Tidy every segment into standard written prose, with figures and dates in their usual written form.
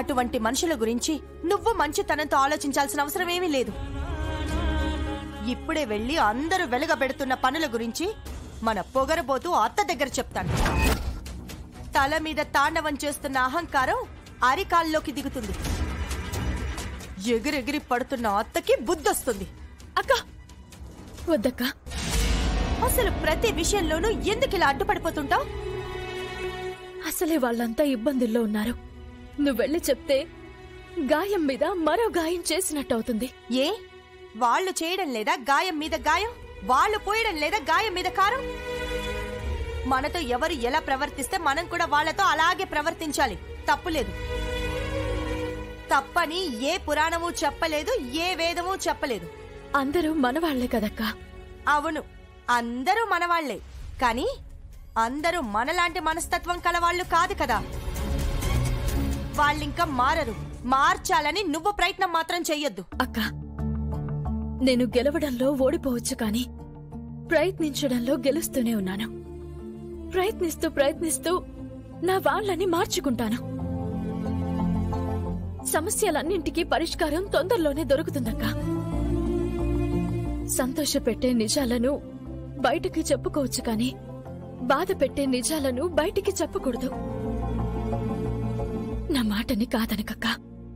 అటువంటి మనుషుల గురించి నువ్వు మంచితనంతో ఆలోచించాల్సిన అవసరం ఏమీ లేదు. ఇప్పుడే వెళ్ళి అందరూ వెలుగబెడుతున్న పనుల గురించి మన పొగరబోతూ అత్త దగ్గర చెప్తాను. తల మీద తాండవం చేస్తున్న అహంకారం అరికాల్లోకి దిగుతుంది. ఎగిరెగిరి పడుతున్న అత్తకి బుద్ధొస్తుంది. అక్క వద్దక్క, అసలు ప్రతి విషయంలోనూ ఎందుకు ఇలా అడ్డుపడిపోతుంటావు? అసలే వాళ్ళంతా ఇబ్బందుల్లో ఉన్నారు. నువ్వెళ్ళి చెప్తే గాయం మీద మరో గాయం చేసినట్టవుతుంది. ఏ వాళ్ళు చేయడం లేదా గాయం మీద గాయం? వాళ్ళు పోయడం లేదా గాయం మీద కారం? మనతో ఎవరు ఎలా ప్రవర్తిస్తే మనం కూడా వాళ్లతో అలాగే ప్రవర్తించాలి. తప్పులేదు. తప్పని ఏ పురాణము చెప్పలేదు, ఏ వేదము చెప్పలేదు. అందరూ మనవాళ్లే కదక్కా. అవును, అందరూ మనవాళ్లే. కానీ అందరూ మనలాంటి మనస్తత్వం కలవాళ్లు కాదు కదా. వాళ్ళింకా మారరు. మార్చాలని నువ్వు ప్రయత్నం మాత్రం చెయ్యొద్దు. అక్క, నేను గెలవడంలో ఓడిపోవచ్చు, కానీ ప్రయత్నించడంలో గెలుస్తూనే ఉన్నాను. ప్రయత్నిస్తూ ప్రయత్నిస్తూ నా వాళ్ళని మార్చుకుంటాను. సమస్యలన్నింటికీ పరిష్కారం తొందరలోనే దొరుకుతుందక్క. సంతోషపెట్టే నిజాలను బయటికి చెప్పుకోవచ్చు, కానీ బాధ పెట్టే నిజాలను బయటికి చెప్పకూడదు. నా మాటని కాదనకక్క.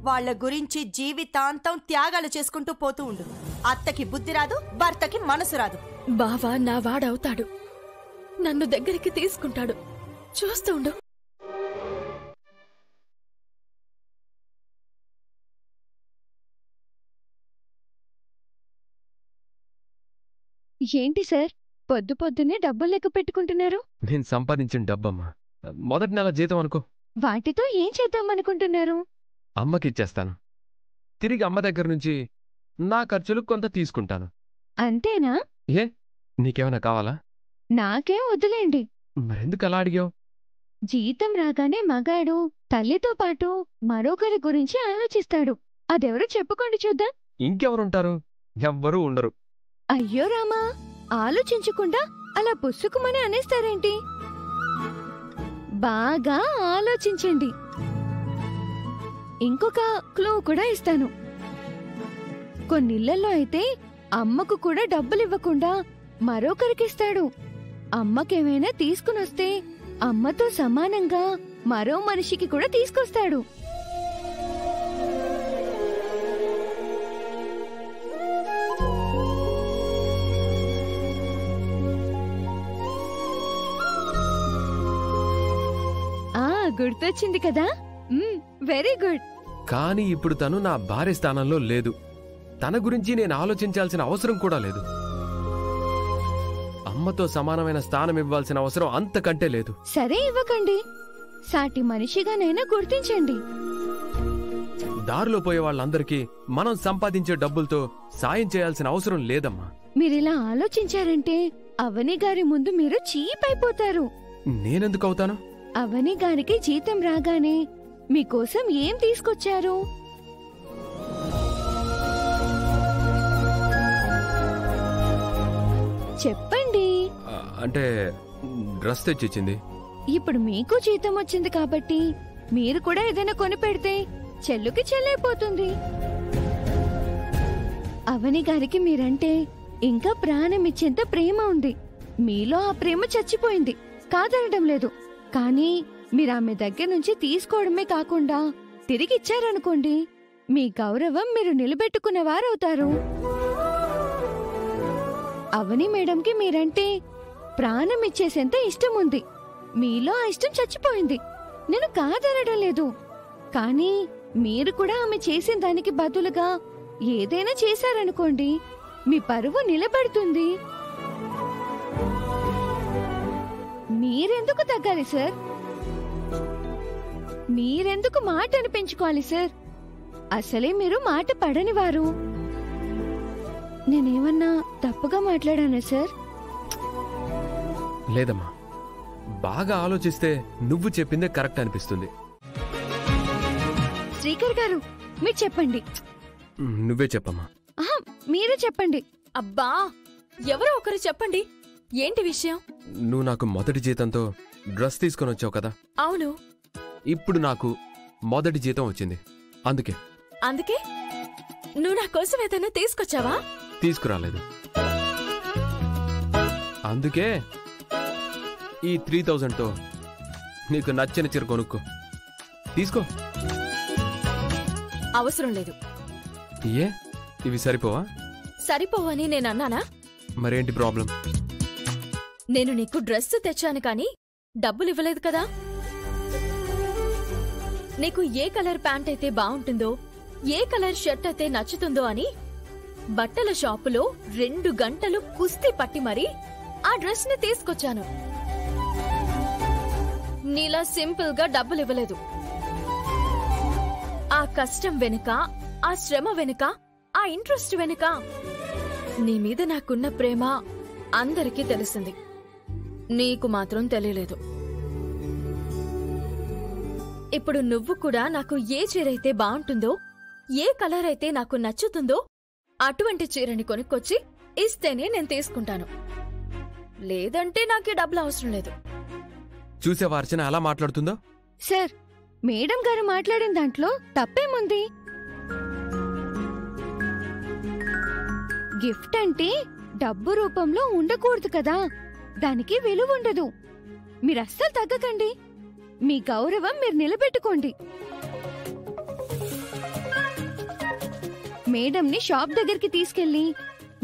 వాళ్ల గురించి జీవితాంతం త్యాగాలు చేసుకుంటూ పోతూ ఉండు. అత్తకి బుద్ధి రాదు, భర్తకి మనసు రాదు. బావ నా వాడవుతాడు, నన్ను దగ్గరికి తీసుకుంటాడు. చూస్తూ ఉండు. ఏంటి సార్, పొద్దు పొద్దున్నే డబ్బులు లెక్క పెట్టుకుంటున్నారు? నేను సంపాదించిన డబ్బమ్మా, మొదటి నెల జీతం అనుకో. వాటితో ఏం చేద్దామనుకుంటున్నారు? అమ్మకిచ్చేస్తాను. తిరిగి అమ్మ దగ్గర నుంచి నా ఖర్చులు కొంత తీసుకుంటాను. అంతేనా? ఏ నీకేమైనా కావాలా? నాకేం వద్దులేండి. మరెందుకు అలా అడిగావు? జీతం రాగానే మగాడు తల్లితో పాటు మరొకరి గురించి ఆలోచిస్తాడు. అదెవరో చెప్పుకోండి చూద్దాం. ఇంకెవరుంటారు? ఎవ్వరూ ఉండరు. అయ్యో రామా, ఆలోచించకుండా అలా పుస్సుకుమని అనేస్తారేంటి? బాగా ఆలోచించండి. ఇంకొక క్లూ కూడా ఇస్తాను. కొన్నిళ్లలో అయితే అమ్మకు కూడా డబ్బులివ్వకుండా మరొకరికిస్తాడు. అమ్మకేమైనా తీసుకునొస్తే అమ్మతో సమానంగా మరో మనిషికి కూడా తీసుకొస్తాడు. గుర్తొచ్చింది కదా? Very good. కానీ ఇప్పుడు తను నా భార్య స్థానంలో లేదు. తన గురించి నేను ఆలోచించాల్సిన అవసరం కూడా లేదు. అమ్మతో సమానమైన స్థానం ఇవ్వాల్సిన అవసరం అంతకంటే లేదు. సరే, ఇవ్వకండి. సాటి మనిషిగానైనా గుర్తించండి. దారిలో పోయే వాళ్ళందరికీ మనం సంపాదించే డబ్బులతో సాయం చేయాల్సిన అవసరం లేదమ్మా. మీరిలా ఆలోచించారంటే అవని గారి ముందు మీరు చీప్ అయిపోతారు. నేనెందుకు అవుతాను? అవని గారికి జీతం రాగానే మీకోసం ఏం తీసుకొచ్చారు? చెప్పండి. అంటే డ్రెస్ తెచ్చిచ్చింది. ఇప్పుడు మీకు జీతం వచ్చింది కాబట్టి మీరు కూడా ఏదైనా కొని పెడితే చెల్లుకి చెల్లైపోతుంది. అవని గారికి మీరంటే ఇంకా ప్రాణమిచ్చేంత ప్రేమ ఉంది. మీలో ఆ ప్రేమ చచ్చిపోయింది, కాదనడం లేదు. కానీ మీరామె దగ్గర నుంచి తీసుకోవడమే కాకుండా తిరిగిచ్చారనుకోండి, మీ గౌరవం మీరు నిలబెట్టుకున్నవారవుతారు. అవని మేడంకి మీరంటే ప్రాణం ఇచ్చేసేంత ఇష్టం ఉంది. మీలో ఆ ఇష్టం చచ్చిపోయింది. నేను కాదనడం లేదు. కానీ మీరు కూడా ఆమె చేసిన దానికి బదులుగా ఏదైనా చేశారనుకోండి, మీ పరువు నిలబడుతుంది. మీరెందుకు తగ్గాలి సార్? మీరెందుకు మాట అనిపించుకోవాలి సార్? అసలే మీరు మాట పడనివారు. నేనేమన్నా తప్పుగా మాట్లాడానా సార్? లేదమ్మా, బాగా ఆలోచిస్తే నువ్వు చెప్పిందే కరెక్ట్ అనిపిస్తుంది. శ్రీకర్ గారు, మీరు చెప్పండి. నువ్వే చెప్పమ్మా. మీరే చెప్పండి. అబ్బా, ఎవరో ఒకరు చెప్పండి. ఏంటి విషయం? నువ్వు నాకు మొదటి జీతంతో డ్రెస్ తీసుకొని వచ్చావు కదా? అవును. ఇప్పుడు నాకు మొదటి జీతం వచ్చింది. అందుకే అందుకే నువ్వు నా కోసం ఏదైనా తీసుకొచ్చావా? తీసుకురాలేదు. అందుకే ఈ 3000తో నీకు నచ్చిన చీర కొనుక్కో. తీసుకో. అవసరం లేదు. ఏ, ఇవి సరిపోవా? సరిపోవని నేనన్నానా? మరేంటి ప్రాబ్లం? నేను నీకు డ్రెస్ తెచ్చాను కానీ డబ్బులివ్వలేదు కదా. నీకు ఏ కలర్ ప్యాంట్ అయితే బావుంటుందో, ఏ కలర్ షర్ట్ అయితే నచ్చుతుందో అని బట్టల షాపులో 2 గంటలు కుస్తీ పట్టి మరీ ఆ డ్రెస్ ని తీసుకొచ్చాను. నీలా సింపుల్ గా డబ్బులివ్వలేదు. ఆ కష్టం వెనుక, ఆ శ్రమ వెనుక, ఆ ఇంట్రెస్ట్ వెనుక నీ మీద నాకున్న ప్రేమ అందరికీ తెలిసింది. నీకు మాత్రం తెలియలేదు. ఇప్పుడు నువ్వు కూడా నాకు ఏ చీరైతే బావుంటుందో, ఏ కలర్ అయితే నాకు నచ్చుతుందో అటువంటి చీరని కొనుక్కొచ్చి ఇస్తేనే నేను తీసుకుంటాను. లేదంటే నాకే డబ్బులు అవసరం లేదు. చూసావా అర్చన అలా మాట్లాడుతుందో? సార్, మేడం గారు మాట్లాడిన దాంట్లో తప్పేముంది? గిఫ్ట్ అంటే డబ్బు రూపంలో ఉండకూడదు కదా, దానికి విలువ ఉండదు. మీరస్సలు తగ్గకండి. మీ గౌరవం మీరు నిలబెట్టుకోండి. మేడంని షాప్ దగ్గరికి తీసుకెళ్లి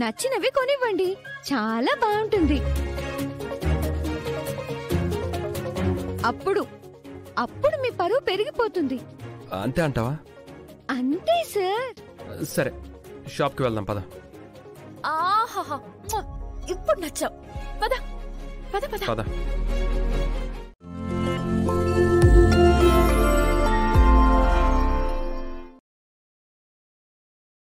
నచ్చినవి కొనివ్వండి. చాలా బాగుంటుంది. అప్పుడు మీ పరువు పెరిగిపోతుంది. అంతే అంటావా? అంతే సార్. సరే, షాప్కి వెళ్దాం పద. ఆహాహా, ఇప్పుడు నచ్చావు. పద పద పద. పద.